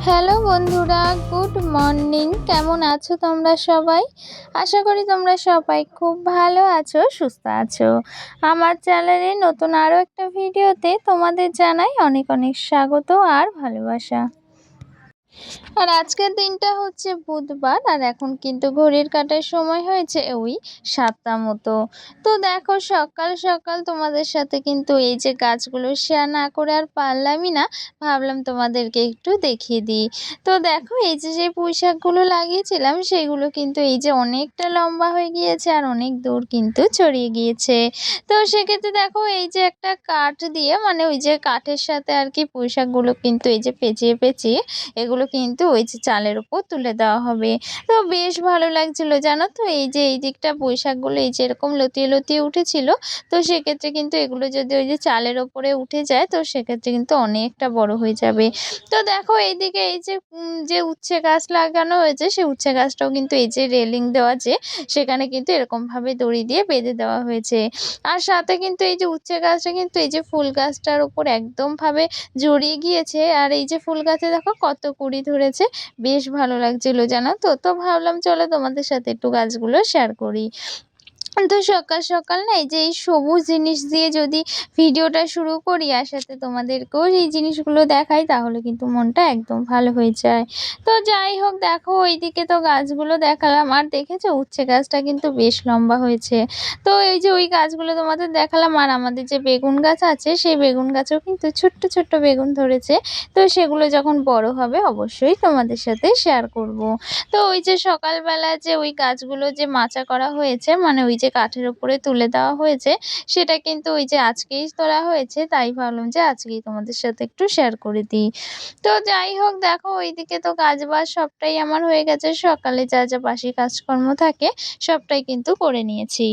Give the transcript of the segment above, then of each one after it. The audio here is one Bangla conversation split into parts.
হ্যালো বন্ধুরা, গুড মর্নিং। কেমন আছো তোমরা সবাই? আশা করি তোমরা সবাই খুব ভালো আছো, সুস্থ আছো। আমার চ্যানেলে নতুন আরও একটা ভিডিওতে তোমাদের জানাই অনেক অনেক স্বাগত আর ভালোবাসা। আর আজকের দিনটা হচ্ছে বুধবার, আর এখন কিন্তু ঘড়ির কাঁটার সময় হয়েছে ওই 7টা মতো। তো দেখো, সকাল সকাল তোমাদের সাথে কিন্তু এই যে গাছগুলো শেয়ার না করে আর পারলামই না, ভাবলাম তোমাদেরকে একটু দেখিয়ে দিই। তো দেখো, এই যে পুঁইশাকগুলো লাগিয়েছিলাম সেগুলো কিন্তু এই যে অনেকটা লম্বা হয়ে গিয়েছে আর অনেক দূর কিন্তু ছড়িয়ে গিয়েছে। তো সেক্ষেত্রে দেখো, এই যে একটা কাঠ দিয়ে, মানে ওই যে কাঠের সাথে আর কি পুঁইশাকগুলো কিন্তু এই যে পেঁচিয়ে পেঁচিয়ে এগুলো কিন্তু ওই যে চালের উপর তুলে দেওয়া হবে। তো বেশ ভালো লাগছিল, জানো তো। এই যে এই দিকটা পুঁইশাকগুলো এই যে এরকম লতিয়ে লতিয়ে উঠেছিল। তো সেক্ষেত্রে কিন্তু এগুলো যদি ওই যে চালের ওপরে উঠে যায়, তো সেক্ষেত্রে কিন্তু অনেকটা বড় হয়ে যাবে। তো দেখো, এইদিকে এই যে যে উচ্ছে গাছ লাগানো হয়েছে, সেই উচ্ছে গাছটাও কিন্তু এই যে রেলিং দেওয়া, যে সেখানে কিন্তু এরকমভাবে দড়ি দিয়ে বেঁধে দেওয়া হয়েছে। আর সাথে কিন্তু এই যে উচ্ছে গাছটা কিন্তু এই যে ফুল গাছটার উপর একদমভাবে জড়িয়ে গিয়েছে। আর এই যে ফুল গাছে দেখো কত কুঁড়ি ধরেছে, বেশ ভালো লাগছিল, জানো তো। তো ভাবলাম চলো তোমাদের সাথে একটু গাছগুলো শেয়ার করি। তো সকাল সকাল না এই যে এই সবুজ জিনিস দিয়ে যদি ভিডিওটা শুরু করি আর সাথে তোমাদেরকেও এই জিনিসগুলো দেখাই, তাহলে কিন্তু মনটা একদম ভালো হয়ে যায়। তো যাই হোক, দেখো ওইদিকে তো গাছগুলো দেখালাম, আর দেখেছো উচ্ছে গাছটা কিন্তু বেশ লম্বা হয়েছে। তো এই যে ওই গাছগুলো তোমাদের দেখালাম, আর আমাদের যে বেগুন গাছ আছে সেই বেগুন গাছেও কিন্তু ছোট্ট ছোট্ট বেগুন ধরেছে। তো সেগুলো যখন বড় হবে অবশ্যই তোমাদের সাথে শেয়ার করব। তো ওই যে সকালবেলা যে ওই গাছগুলো যে মাচা করা হয়েছে, মানে ওই যে কাঠের উপরে তুলে দেওয়া হয়েছে, সেটা কিন্তু ওই যে আজকেই তোলা হয়েছে, তাই ভাবলাম যে আজকেই তোমাদের সাথে একটু শেয়ার করে দিই। তো যাই হোক, দেখো ওইদিকে তো কাজবাজ সবটাই আমার হয়ে গেছে, সকালে যা যা বাসি কাজকর্ম থাকে সবটাই কিন্তু করে নিয়েছি।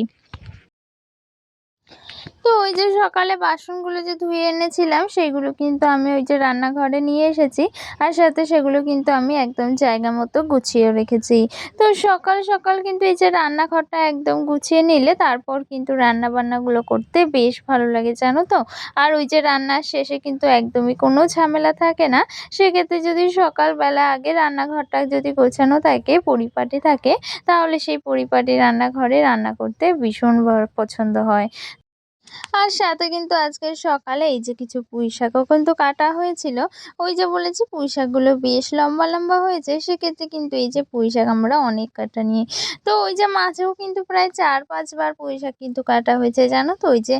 তো ওই যে সকালে বাসনগুলো যে ধুয়ে এনেছিলাম সেইগুলো কিন্তু আমি ওই যে রান্নাঘরে নিয়ে এসেছি, আর সাথে সেগুলো কিন্তু আমি একদম জায়গা মতো গুছিয়ে রেখেছি। তো সকাল সকাল কিন্তু এই যে রান্নাঘরটা একদম গুছিয়ে নিলে তারপর কিন্তু রান্না বান্নাগুলো করতে বেশ ভালো লাগে, জানো তো। আর ওই যে রান্নার শেষে কিন্তু একদমই কোনো ঝামেলা থাকে না। সেক্ষেত্রে যদি সকালবেলা আগে রান্নাঘরটা যদি গোছানো থাকে, পরিপাটি থাকে, তাহলে সেই পরিপাটি রান্নাঘরে রান্না করতে ভীষণ পছন্দ হয়। আর সাথে কিন্তু আজকে সকালে এই যে কিছু পুঁইশাকও কিন্তু কাটা হয়েছিল। ওই যে বলেছি পুঁইশাকগুলো বেশ লম্বা লম্বা হয়েছে, সেক্ষেত্রে কিন্তু এই যে পুঁইশাক আমরা অনেক কাটা নিই। তো ওই যে মাছেও কিন্তু প্রায় 4-5 বার পুঁইশাক কিন্তু কাটা হয়েছে, জানো তো। ওই যে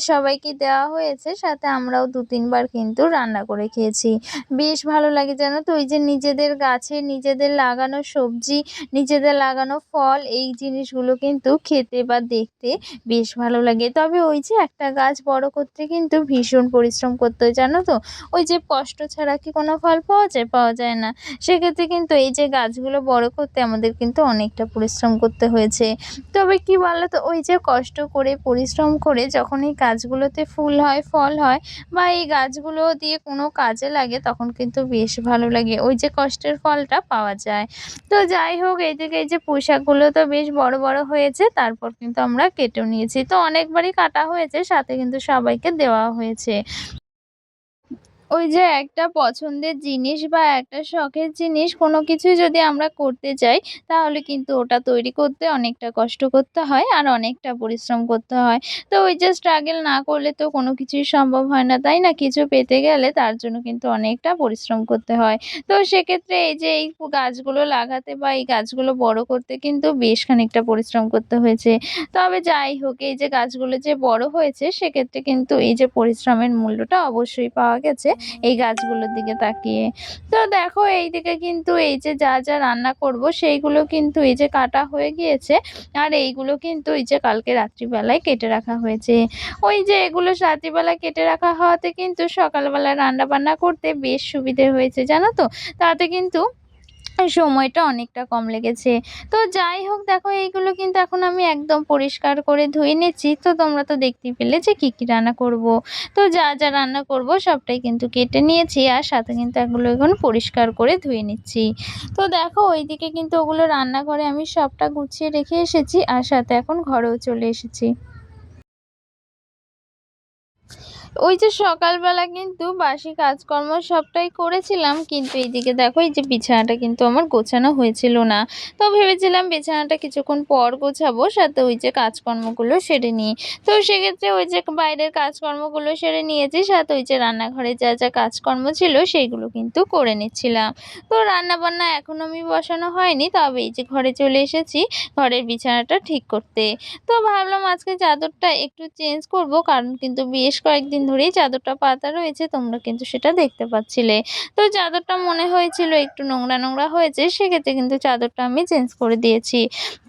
সবাইকে দেওয়া হয়েছে, সাথে আমরাও 2-3 বার কিন্তু রান্না করে খেয়েছি। বেশ ভালো লাগে, জানো তো। ওই যে নিজেদের গাছে নিজেদের লাগানো সবজি, নিজেদের লাগানো ফল, এই জিনিসগুলো কিন্তু খেতে বা দেখতে বেশ ভালো লাগে। তবে ওই যে একটা গাছ বড় করতে কিন্তু ভীষণ পরিশ্রম করতে হয়, জানো তো। ওই যে কষ্ট ছাড়া কি কোনো ফল পাওয়া যায়? পাওয়া যায় না। সেক্ষেত্রে কিন্তু এই যে গাছগুলো বড় করতে আমাদের কিন্তু অনেকটা পরিশ্রম করতে হয়েছে। তবে কি বলো তো, ওই যে কষ্ট করে পরিশ্রম করে যখন এই গাছগুলোতে ফুল হয়, ফল হয়, বা এই গাছগুলো দিয়ে কোনো কাজে লাগে, তখন কিন্তু বেশ ভালো লাগে, ওই যে কষ্টের ফলটা পাওয়া যায়। তো যাই হোক, এইদিকে এই যে পুঁইশাকগুলো তো বেশ বড় বড় হয়েছে, তারপর কিন্তু আমরা কেটেও নিয়েছি। তো অনেকবারই কাটা হয়েছে, সাথে কিন্তু সবাইকে দেওয়া হয়েছে। ওই যে একটা পছন্দের জিনিস বা একটা শখের জিনিস কোনো কিছুই যদি আমরা করতে চাই, তাহলে কিন্তু ওটা তৈরি করতে অনেকটা কষ্ট করতে হয় আর অনেকটা পরিশ্রম করতে হয়। তো ওই যে স্ট্রাগল না করলে তো কোনো কিছুই সম্ভব হয় না, তাই না? কিছু পেতে গেলে তার জন্য কিন্তু অনেকটা পরিশ্রম করতে হয়। তো সেক্ষেত্রে এই যে এই গাছগুলো লাগাতে বা এই গাছগুলো বড় করতে কিন্তু বেশ খানিকটা পরিশ্রম করতে হয়েছে। তবে যাই হোক, এই যে গাছগুলো যে বড় হয়েছে, সেক্ষেত্রে কিন্তু এই যে পরিশ্রমের মূল্যটা অবশ্যই পাওয়া গেছে এই গাছগুলোর দিকে তাকিয়ে। তো দেখো, এইদিকে কিন্তু এই যে যা যা রান্না করব সেইগুলো কিন্তু এই যে কাটা হয়ে গিয়েছে। আর এইগুলো কিন্তু এই যে কালকে রাত্রিবেলায় কেটে রাখা হয়েছে। ওই যে এগুলো রাত্রিবেলা কেটে রাখা হওয়াতে কিন্তু সকালবেলা রান্না বান্না করতে বেশ সুবিধে হয়েছে, জানো তো। তাতে কিন্তু সময়টা অনেকটা কম লেগেছে। তো যাই হোক, দেখো এইগুলো কিন্তু এখন আমি একদম পরিষ্কার করে ধুয়ে নিচ্ছি। তো তোমরা তো দেখতেই পেলে যে কি কি রান্না করব। তো যা যা রান্না করব সবটাই কিন্তু কেটে নিয়েছি, আর সাথে কিন্তু এগুলো এখন পরিষ্কার করে ধুয়ে নিচ্ছি। তো দেখো, ওইদিকে কিন্তু ওগুলো রান্নাঘরে আমি সবটা গুছিয়ে রেখে এসেছি, আর সাথে এখন ঘরেও চলে এসেছি। ওই যে সকালবেলা কিন্তু বাসি কাজকর্ম সবটাই করেছিলাম, কিন্তু এইদিকে দেখো এই যে বিছানাটা কিন্তু আমার গোছানো হয়েছিল না। তো ভেবেছিলাম বিছানাটা কিছুক্ষণ পর গোছাবো, সাথে ওই যে কাজকর্মগুলো সেরে নিই। তো সেক্ষেত্রে ওই যে বাইরের কাজকর্মগুলো সেরে নিয়েছি, সাথে ওই যে রান্নাঘরে যা যা কাজকর্ম ছিল সেইগুলো কিন্তু করে নিচ্ছিলাম। তো রান্নাবান্না এখনো আমি বসানো হয়নি, তবে এই যে ঘরে চলে এসেছি ঘরের বিছানাটা ঠিক করতে। তো ভাবলাম আজকে চাদরটা একটু চেঞ্জ করব, কারণ কিন্তু বেশ কয়েকদিন ধরেই চাদরটা পাতা রয়েছে, তোমরা কিন্তু সেটা দেখতে পাচ্ছিলে। তো চাদরটা মনে হয়েছিল একটু নোংরা নোংরা হয়েছে, সেক্ষেত্রে কিন্তু চাদরটা আমি চেঞ্জ করে দিয়েছি।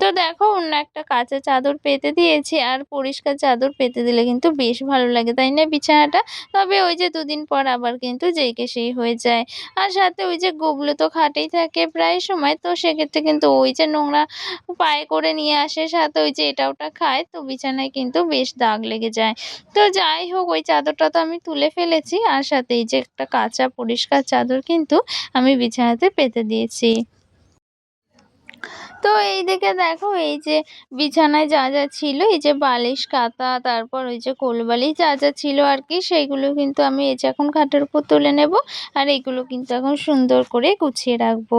তো দেখো অন্য একটা কাঁচা চাদর পেতে দিয়েছি, আর পরিষ্কার চাদর পেতে দিলে কিন্তু বেশ ভালো লাগে, তাই না বিছানাটা? তবে ওই যে দুদিন পর আবার কিন্তু যেই কে সেই হয়ে যায়। আর সাথে ওই যে গুবলু তো খাটেই থাকে প্রায় সময়, তো সেক্ষেত্রে কিন্তু ওই যে নোংরা পায়ে করে নিয়ে আসে, সাথে ওই যে এটা ওটা খায়, তো বিছানায় কিন্তু বেশ দাগ লেগে যায়। তো যাই হোক ওই চাদরটা তো আমি তুলে ফেলেছি, আর সাথে এই যে একটা কাঁচা পরিষ্কার চাদর কিন্তু আমি বিছানাতে পেতে দিয়েছি। তো এইদিকে দেখো এই যে বিছানায় যা যা ছিল, এই যে বালিশ কাঁথা, তারপর ওই যে কোলবালিশ যা যা ছিল আর কি, সেইগুলো কিন্তু আমি এই যে এখন খাটের উপর তুলে নেব। আর এইগুলো কিন্তু এখন সুন্দর করে গুছিয়ে রাখবো।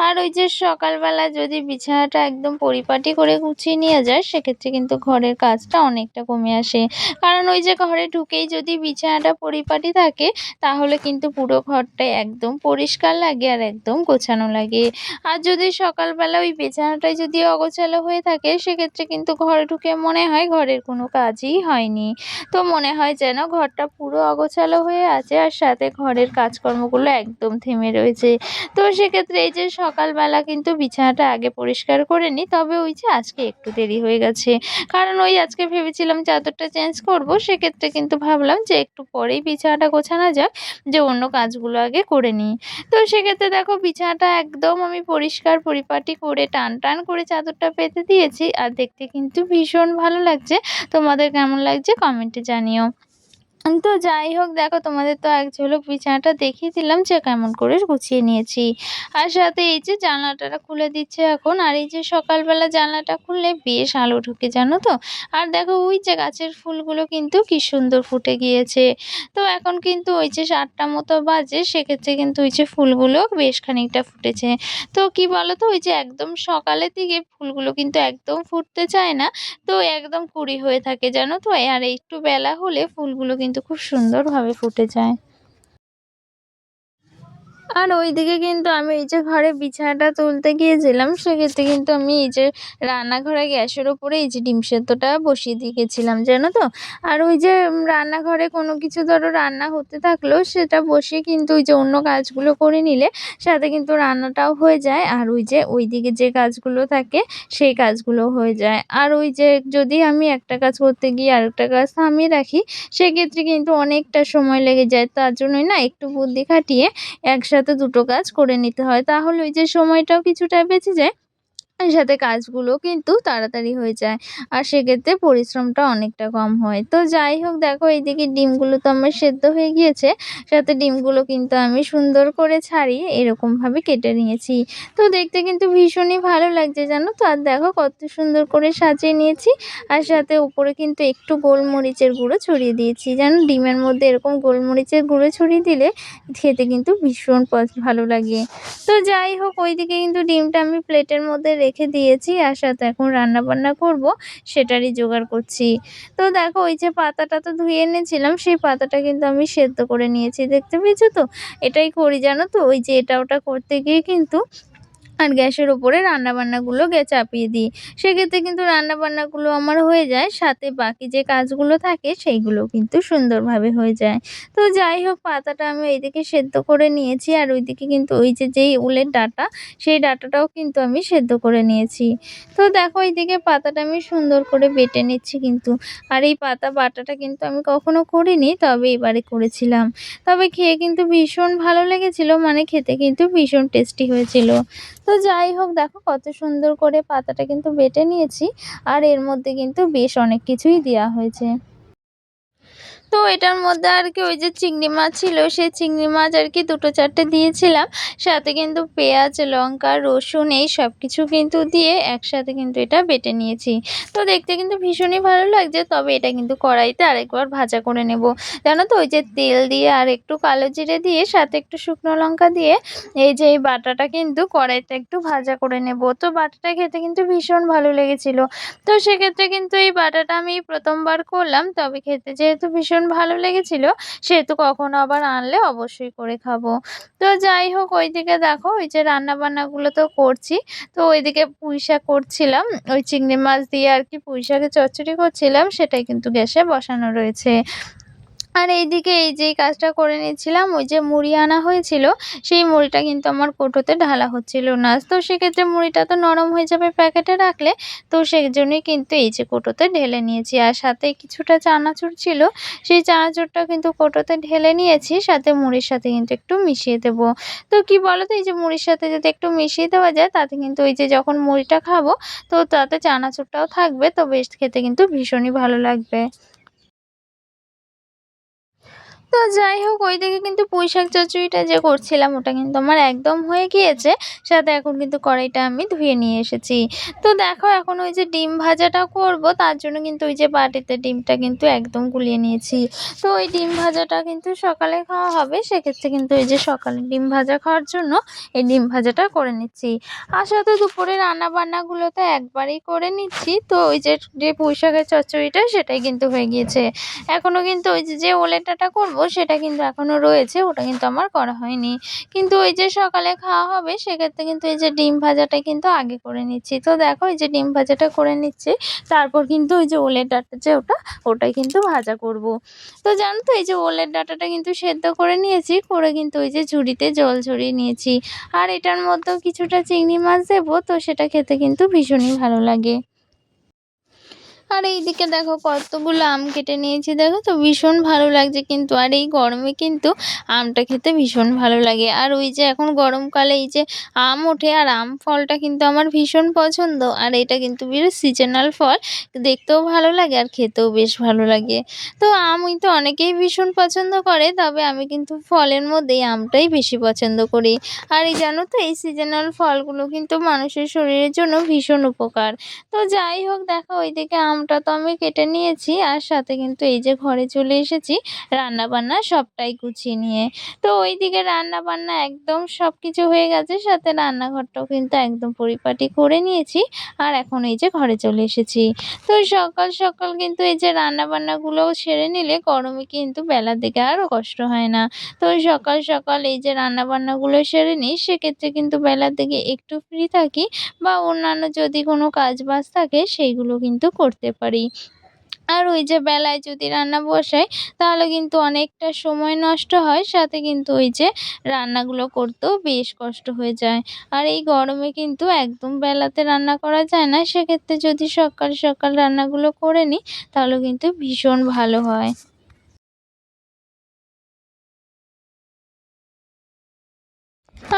আর ওই যে সকালবেলা যদি বিছানাটা একদম পরিপাটি করে গুছিয়ে নিয়ে যায়, সেক্ষেত্রে কিন্তু ঘরের কাজটা অনেকটা কমে আসে। কারণ ওই যে ঘরে ঢুকেই যদি বিছানাটা পরিপাটি থাকে, তাহলে কিন্তু পুরো ঘরটাই একদম পরিষ্কার লাগে আর একদম গোছানো লাগে। আর যদি সকালবেলা ওই বিছানাটাই যদি অগোছালো হয়ে থাকে, সেক্ষেত্রে কিন্তু ঘরে ঢুকে মনে হয় ঘরের কোনো কাজই হয়নি। তো মনে হয় যেন ঘরটা পুরো অগোছালো হয়ে আছে, আর সাথে ঘরের কাজকর্মগুলো একদম থেমে রয়েছে। তো সেক্ষেত্রে এই যে সকালবেলা কিন্তু বিছানাটা আগে পরিষ্কার করে নিই, তবে ওই যে আজকে একটু দেরি হয়ে গেছে। কারণ ওই আজকে ভেবেছিলাম চাদরটা চেঞ্জ করব, সেক্ষেত্রে কিন্তু ভাবলাম যে একটু পরেই বিছানাটা গোছানো যাক, যে অন্য কাজগুলো আগে করে নিই। তো সেক্ষেত্রে দেখো বিছানাটা একদম আমি পরিষ্কার পরিপাটি করে টান টান করে চাদরটা পেতে দিয়েছি, আর দেখতে কিন্তু ভীষণ ভালো লাগছে। তোমাদের কেমন লাগছে কমেন্টে জানিও। তো যাই হোক দেখো তোমাদের তো এক ঝলক বিছানাটা দেখিয়ে দিলাম যে কেমন করে গুছিয়ে নিয়েছি। আর সাথে এই যে জানলাটা খুলে দিচ্ছে এখন, আর এই যে সকালবেলা জানলাটা খুললে বেশ আলো ঢোকে জানো তো। আর দেখো ওই যে গাছের ফুলগুলো কিন্তু কি সুন্দর ফুটে গিয়েছে। তো এখন কিন্তু ওই যে ৭টা মতো বাজে, সেক্ষেত্রে কিন্তু ওই যে ফুলগুলো বেশ খানিকটা ফুটেছে। তো কি বলো তো, ওই যে একদম সকালের দিকে ফুলগুলো কিন্তু একদম ফুটতে চায় না, তো একদম কুঁড়ি হয়ে থাকে জানো তো। আর একটু বেলা হলে ফুলগুলো কিন্তু খুব সুন্দরভাবে ফুটে যায়। আর ওইদিকে কিন্তু আমি এই যে ঘরে বিছানাটা তুলতে গিয়েছিলাম, সেক্ষেত্রে কিন্তু আমি এই যে রান্নাঘরে গ্যাসের ওপরে এই যে ডিম সেদ্ধটা বসিয়ে দিয়ে গেছিলাম জানো তো। আর ওই যে রান্নাঘরে কোনো কিছু ধরো রান্না হতে থাকলো, সেটা বসিয়ে কিন্তু ওই যে অন্য কাজগুলো করে নিলে সাথে কিন্তু রান্নাটাও হয়ে যায়, আর ওই যে ওইদিকে যে কাজগুলো থাকে সেই কাজগুলো হয়ে যায়। আর ওই যে যদি আমি একটা কাজ করতে গিয়ে আরেকটা কাজ থামিয়ে রাখি, সেক্ষেত্রে কিন্তু অনেকটা সময় লেগে যায়। তার জন্যই না একটু বুদ্ধি খাটিয়ে একসাথে দুটো কাজ করে নিতে হয়। তাহলে ওই যে সময়টাও কিছুটা বেঁচে যায়। সাথে কাজগুলো কিন্তু তাড়াতাড়ি হয়ে যায়। আর সেক্ষেত্রে পরিশ্রমটা অনেকটা কম হয়। তো যাই হোক দেখো এইদিকে ডিমগুলো তো আমার সেদ্ধ হয়ে গিয়েছে। সাথে ডিমগুলো কিন্তু আমি সুন্দর করে ছাড়িয়ে এরকমভাবে কেটে নিয়েছি। তো দেখতে কিন্তু ভীষণই ভালো লাগছে জানো তো। আর দেখো কত সুন্দর করে সাজিয়ে নিয়েছি। আর সাথে উপরে কিন্তু একটু গোলমরিচের গুঁড়ো ছড়িয়ে দিয়েছি। জানো ডিমের মধ্যে এরকম গোলমরিচের গুঁড়ো ছড়িয়ে দিলে খেতে কিন্তু ভীষণ ভালো লাগে। তো যাই হোক ওইদিকে কিন্তু ডিমটা আমি প্লেটের মধ্যে রেখে দিয়েছি, আর সাথে এখন রান্নাবান্না করব সেটারই জোগাড় করছি। তো দেখো ওই যে পাতাটা তো ধুয়ে এনেছিলাম, সেই পাতাটা কিন্তু আমি সেদ্ধ করে নিয়েছি, দেখতে পেয়েছো তো। এটাই করি জানো তো, ওই যে এটা ওটা করতে গিয়ে কিন্তু আর গ্যাসের উপরে রান্নাবান্নাগুলো চাপিয়ে দিই। সেক্ষেত্রে কিন্তু রান্নাবান্নাগুলো আমার হয়ে যায়, সাথে বাকি যে কাজগুলো থাকে সেইগুলো কিন্তু সুন্দরভাবে হয়ে যায়। তো যাই হোক পাতাটা আমি এইদিকে সেদ্ধ করে নিয়েছি, আর ওইদিকে কিন্তু ওই যে যেই উলের ডাঁটা, সেই ডাঁটাটাও কিন্তু আমি সেদ্ধ করে নিয়েছি। তো দেখো এইদিকে পাতাটা আমি সুন্দর করে বেটে নিচ্ছি কিন্তু। আর এই পাতা বাটাটা কিন্তু আমি কখনো করিনি, তবে এবারে করেছিলাম। তবে খেয়ে কিন্তু ভীষণ ভালো লেগেছিল, মানে খেতে কিন্তু ভীষণ টেস্টি হয়েছিল। তো যাই হোক দেখো কত সুন্দর করে পাতাটা কিন্তু বেটে নিয়েছি, আর এর মধ্যে কিন্তু বেশ অনেক কিছুই দেওয়া হয়েছে। তো এটার মধ্যে আর কি ওই যে চিংড়ি মাছ ছিল, সেই চিংড়ি মাছ আর কি ২টো ৪টে দিয়েছিলাম। সাথে কিন্তু পেঁয়াজ, লঙ্কা, রসুন এই সবকিছু কিন্তু দিয়ে একসাথে কিন্তু এটা বেটে নিয়েছি। তো দেখতে কিন্তু ভীষণই ভালো লাগছে। তবে এটা কিন্তু কড়াইতে আরেকবার ভাজা করে নেব। জানো তো ওই যে তেল দিয়ে আর একটু কালো জিরে দিয়ে সাথে একটু শুকনো লঙ্কা দিয়ে এই যে এই বাটাটা কিন্তু কড়াইতে একটু ভাজা করে নেব। তো বাটাটা খেতে কিন্তু ভীষণ ভালো লেগেছিল। তো সেক্ষেত্রে কিন্তু এই বাটাটা আমি ১ম বার করলাম। তবে খেতে যেহেতু ভীষণ ভালো লেগেছিল, সেহেতু কখনো আবার আনলে অবশ্যই করে খাবো। তো যাই হোক ওইদিকে দেখো ওই যে রান্নাবান্নাগুলো তো করছি। তো ওইদিকে পুঁইশাক করছিলাম। ওই চিংড়ি মাছ দিয়ে আর কি পুঁইশাকের চচ্চড়ি করছিলাম, সেটাই কিন্তু গ্যাসে বসানো রয়েছে। আর এইদিকে এই যে কাজটা করে নিচ্ছিলাম, ওই যে মুড়ি আনা হয়েছিল, সেই মুড়িটা কিন্তু আমার কৌটোতে ঢালা হচ্ছিল না। তো সেক্ষেত্রে মুড়িটা তো নরম হয়ে যাবে প্যাকেটে রাখলে। তো সেজন্যই কিন্তু এই যে কৌটোতে ঢেলে নিয়েছি। আর সাথে কিছুটা চানাচুর ছিল, সেই চানাচুরটাও কিন্তু কৌটোতে ঢেলে নিয়েছি। সাথে মুড়ির সাথে কিন্তু একটু মিশিয়ে দেবো। তো কি বলো তো এই যে মুড়ির সাথে যদি একটু মিশিয়ে দেওয়া যায়, তাতে কিন্তু ওই যে যখন মুড়িটা খাবো, তো তাতে চানাচুরটাও থাকবে। তো বেশ খেতে কিন্তু ভীষণই ভালো লাগবে। তো যাই হোক ওইদিকে কিন্তু পুঁইশাক চচ্চড়িটা যে করছিলাম ওটা কিন্তু আমার একদম হয়ে গিয়েছে। সাথে এখন কিন্তু কড়াইটা আমি ধুয়ে নিয়ে এসেছি। তো দেখো এখন ওই যে ডিম ভাজাটা করব, তার জন্য কিন্তু ওই যে বাটিতে ডিমটা কিন্তু একদম গুলিয়ে নিয়েছি। তো ওই ডিম ভাজাটা কিন্তু সকালে খাওয়া হবে, সেক্ষেত্রে কিন্তু এই যে সকালে ডিম ভাজা খাওয়ার জন্য এই ডিম ভাজাটা করে নিচ্ছি। আর সাথে দুপুরে রান্নাবান্নাগুলো তো একবারেই করে নিচ্ছি। তো ওই যে পুঁইশাকের চচ্চড়িটা সেটাই কিন্তু হয়ে গিয়েছে। এখনো কিন্তু ওই যে ওলেটাটা করব সেটা কিন্তু এখনো রয়েছে, ওটা কিন্তু আমার করা হয়নি। কিন্তু ওই যে সকালে খাওয়া হবে সেক্ষেত্রে কিন্তু এই যে ডিম ভাজাটা কিন্তু আগে করে নিচ্ছি। তো দেখো এই যে ডিম ভাজাটা করে নিচ্ছি। তারপর কিন্তু ওই যে ওলের ডাঁটা যে ওটাই কিন্তু ভাজা করব। তো জানো তো এই যে ওলের ডাঁটাটা কিন্তু সেদ্ধ করে নিয়েছি, করে কিন্তু ওই যে ঝুড়িতে জল ঝরিয়ে নিয়েছি। আর এটার মধ্যেও কিছুটা চিংড়ি মাছ দেবো, তো সেটা খেতে কিন্তু ভীষণই ভালো লাগে। আর এইদিকে দেখো কতগুলো আম কেটে নিয়েছি, দেখো তো ভীষণ ভালো লাগছে কিন্তু। আর এই গরমে কিন্তু আমটা খেতে ভীষণ ভালো লাগে। আর ওই যে এখন গরমকালে এই যে আম ওঠে, আর আম ফলটা কিন্তু আমার ভীষণ পছন্দ। আর এটা কিন্তু বেশ সিজনাল ফল, দেখতেও ভালো লাগে আর খেতেও বেশ ভালো লাগে। তো আম তো অনেকেই ভীষণ পছন্দ করে, তবে আমি কিন্তু ফলের মধ্যে এই আমটাই বেশি পছন্দ করি। আর এই জানো তো এই সিজনাল ফলগুলো কিন্তু মানুষের শরীরের জন্য ভীষণ উপকার। তো যাই হোক দেখো ওইদিকে আমটা তো আমি কেটে নিয়েছি, আর সাথে কিন্তু এই যে ঘরে চলে এসেছি রান্নাবান্না সবটাই গুছিয়ে নিয়ে। তো ওইদিকে রান্নাবান্না একদম সবকিছু হয়ে গেছে, সাথে রান্নাঘরটাও কিন্তু একদম পরিপাটি করে নিয়েছি। আর এখন এই যে ঘরে চলে এসেছি। তো সকাল সকাল কিন্তু এই যে রান্নাবান্নাগুলোও সেরে নিলে গরমে কিন্তু বেলার দিকে আরও কষ্ট হয় না। তো ওই সকাল সকাল এই যে রান্নাবান্নাগুলো সেরে নিই, সেক্ষেত্রে কিন্তু বেলার দিকে একটু ফ্রি থাকি, বা অন্যান্য যদি কোনো কাজবাজ থাকে সেইগুলো কিন্তু করতে পারি। আর ওই যে বেলায় যদি রান্না বসাই, তাহলে কিন্তু অনেকটা সময় নষ্ট হয়, সাথে কিন্তু ওই যে রান্নাগুলো করতেও বেশ কষ্ট হয়ে যায়। আর এই গরমে কিন্তু একদম বেলাতে রান্না করা যায় না, সেক্ষেত্রে যদি সকাল সকাল রান্নাগুলো করে নিই তাহলে কিন্তু ভীষণ ভালো হয়।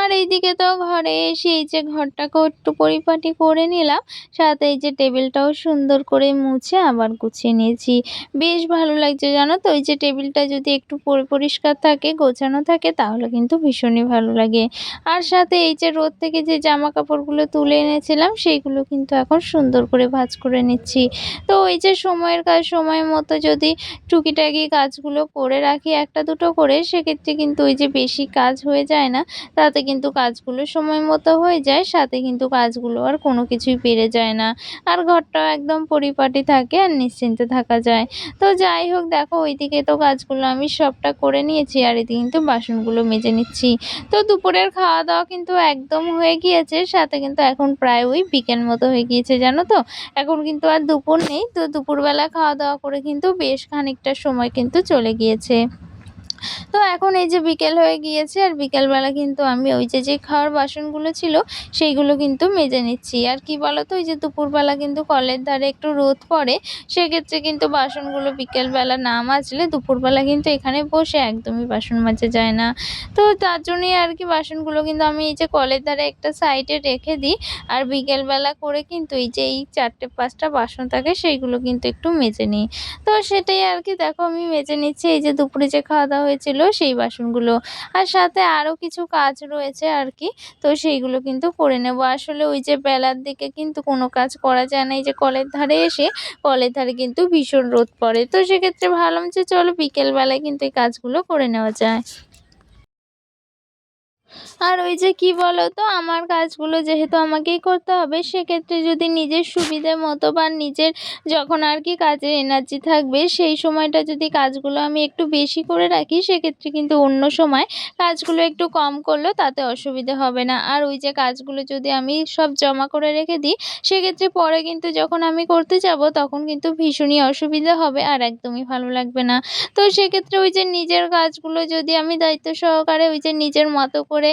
আর এইদিকে তো ঘরে এসে এই যে ঘরটাকেও একটু পরিপাটি করে নিলাম। সাথে এই যে টেবিলটাও সুন্দর করে মুছে আবার গুছিয়ে নিয়েছি। বেশ ভালো লাগছে জানো তো, এই যে টেবিলটা যদি একটু পরিষ্কার থাকে, গোছানো থাকে, তাহলে কিন্তু ভীষণই ভালো লাগে। আর সাথে এই যে রোদ থেকে যে জামা কাপড়গুলো তুলে এনেছিলাম সেইগুলো কিন্তু এখন সুন্দর করে ভাঁজ করে নিচ্ছি। তো ওই যে সময়ের কাজ সময় মতো যদি টুকিটাকি কাজগুলো করে রাখি একটা দুটো করে, সেক্ষেত্রে কিন্তু ওই যে বেশি কাজ হয়ে যায় না। তাতে কিন্তু কাজগুলো সময় মতো হয়ে যায়, সাথে কিন্তু কাজগুলো আর কোনো কিছুই বেড়ে যায় না। আর ঘরটাও একদম পরিপাটি থাকে আর নিশ্চিন্তে থাকা যায়। তো যাই হোক দেখো ওইদিকে তো কাজগুলো আমি সবটা করে নিয়েছি, আর এদিকে কিন্তু বাসনগুলো মেজে নিচ্ছি। তো দুপুরের খাওয়া দাওয়া কিন্তু একদম হয়ে গিয়েছে, সাথে কিন্তু এখন প্রায় ওই বিকেল মতো হয়ে গিয়েছে জানো তো। এখন কিন্তু আর দুপুর নেই, তো দুপুরবেলা খাওয়া দাওয়া করে কিন্তু বেশ খানিকটা সময় কিন্তু চলে গিয়েছে। তো এখন এই যে বিকেল হয়ে গিয়েছে আর বিকেলবেলা কিন্তু আমি ওই যে খাওয়ার বাসনগুলো ছিল সেইগুলো কিন্তু মেজে নিচ্ছি। আর কি বলো তো, ওই যে দুপুরবেলা কিন্তু কলের ধারে একটু রোদ পড়ে, সেক্ষেত্রে কিন্তু বাসনগুলো বিকেলবেলা না মাজলে দুপুরবেলা কিন্তু এখানে বসে একদমই বাসন মাজা যায় না। তো তার জন্যই আর কি বাসনগুলো কিন্তু আমি এই যে কলের ধারে একটা সাইডে রেখে দিই। আর বিকেলবেলা করে কিন্তু এই যে এই ৪টে-৫টা বাসন থাকে সেইগুলো কিন্তু একটু মেজে নিই। তো সেটাই আর কি, দেখো আমি মেজে নিচ্ছি এই যে দুপুরে যে খাওয়া-দাওয়া হয়েছিল সেই বাসনগুলো। আর সাথে আরও কিছু কাজ রয়েছে আর কি, তো সেইগুলো কিন্তু করে নেব। আসলে ওই যে বেলার দিকে কিন্তু কোনো কাজ করা যায় না। এই যে কলের ধারে এসে, কলের ধারে কিন্তু ভীষণ রোদ পড়ে। তো সেক্ষেত্রে ভাবলাম যে চলো বিকেল বেলায় কিন্তু এই কাজগুলো করে নেওয়া যায়। আর ওই যে কি বলতো, আমার কাজগুলো যেহেতু আমাকেই করতে হবে, সেক্ষেত্রে যদি নিজের সুবিধে মতো বা নিজের যখন আর কি কাজের এনার্জি থাকবে সেই সময়টা যদি কাজগুলো আমি একটু বেশি করে রাখি, সেক্ষেত্রে কিন্তু অন্য সময় কাজগুলো একটু কম করলেও তাতে অসুবিধে হবে না। আর ওই যে কাজগুলো যদি আমি সব জমা করে রেখে দিই, সেক্ষেত্রে পরে কিন্তু যখন আমি করতে যাব তখন কিন্তু ভীষণই অসুবিধা হবে আর একদমই ভালো লাগবে না। তো সেক্ষেত্রে ওই যে নিজের কাজগুলো যদি আমি দায়িত্ব সহকারে ওই যে নিজের মতো করে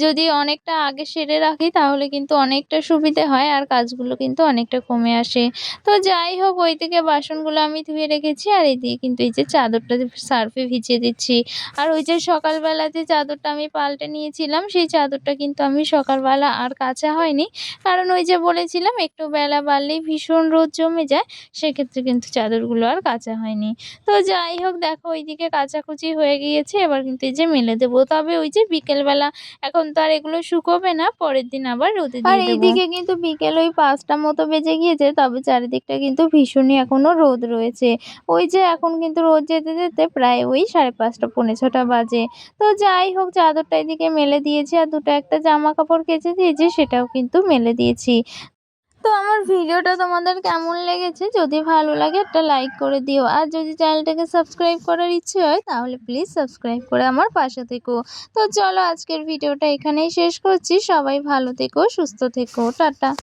যদি অনেকটা আগে সেরে রাখি, তাহলে কিন্তু অনেকটা সুবিধে হয় আর কাজগুলো কিন্তু অনেকটা কমে আসে। তো যাই হোক, ওইদিকে বাসনগুলো আমি ধুয়ে রেখেছি আর এইদিকে কিন্তু এই যে চাদরটা সার্ফে ভিজিয়ে দিচ্ছি। আর ওই যে সকালবেলা যে চাদরটা আমি পাল্টে নিয়েছিলাম সেই চাদরটা কিন্তু আমি সকালবেলা আর কাচা হয়নি। কারণ ওই যে বলেছিলাম একটু বেলা বাড়লেই ভীষণ রোদ জমে যায়, সেক্ষেত্রে কিন্তু চাদরগুলো আর কাচা হয়নি। তো যাই হোক, দেখো ওইদিকে কাচাকুচি হয়ে গিয়েছে, এবার কিন্তু এই যে মেলে দেবো। তবে ওই যে বিকেলবেলা এখন তো আর এগুলো শুকোবে না, পরের দিন আবার রোদে দিয়ে দেবো। আর এইদিকে কিন্তু বিকেল ওই ৫টা মতো বেজে গিয়েছে, তবে চারিদিকটা কিন্তু ভীষণই এখনো রোদ রয়েছে। ওই যে এখন কিন্তু রোদ যেতে যেতে প্রায় ওই ৫:৩০ পৌনে ৬টা বাজে। তো যাই হোক, চাদরটা এদিকে মেলে দিয়েছি আর দুটো একটা জামা কাপড় কেচে দিয়েছি, সেটাও কিন্তু মেলে দিয়েছি। তো আমার ভিডিওটা তোমাদের কেমন লেগেছে? যদি ভালো লাগে একটা লাইক করে দিও। আর যদি চ্যানেলটাকে সাবস্ক্রাইব করার ইচ্ছে হয় তাহলে প্লিজ সাবস্ক্রাইব করে আমার পাশে থেকো। তো চলো আজকের ভিডিওটা এখানেই শেষ করছি। সবাই ভালো থেকো, সুস্থ থেকো। টাটা।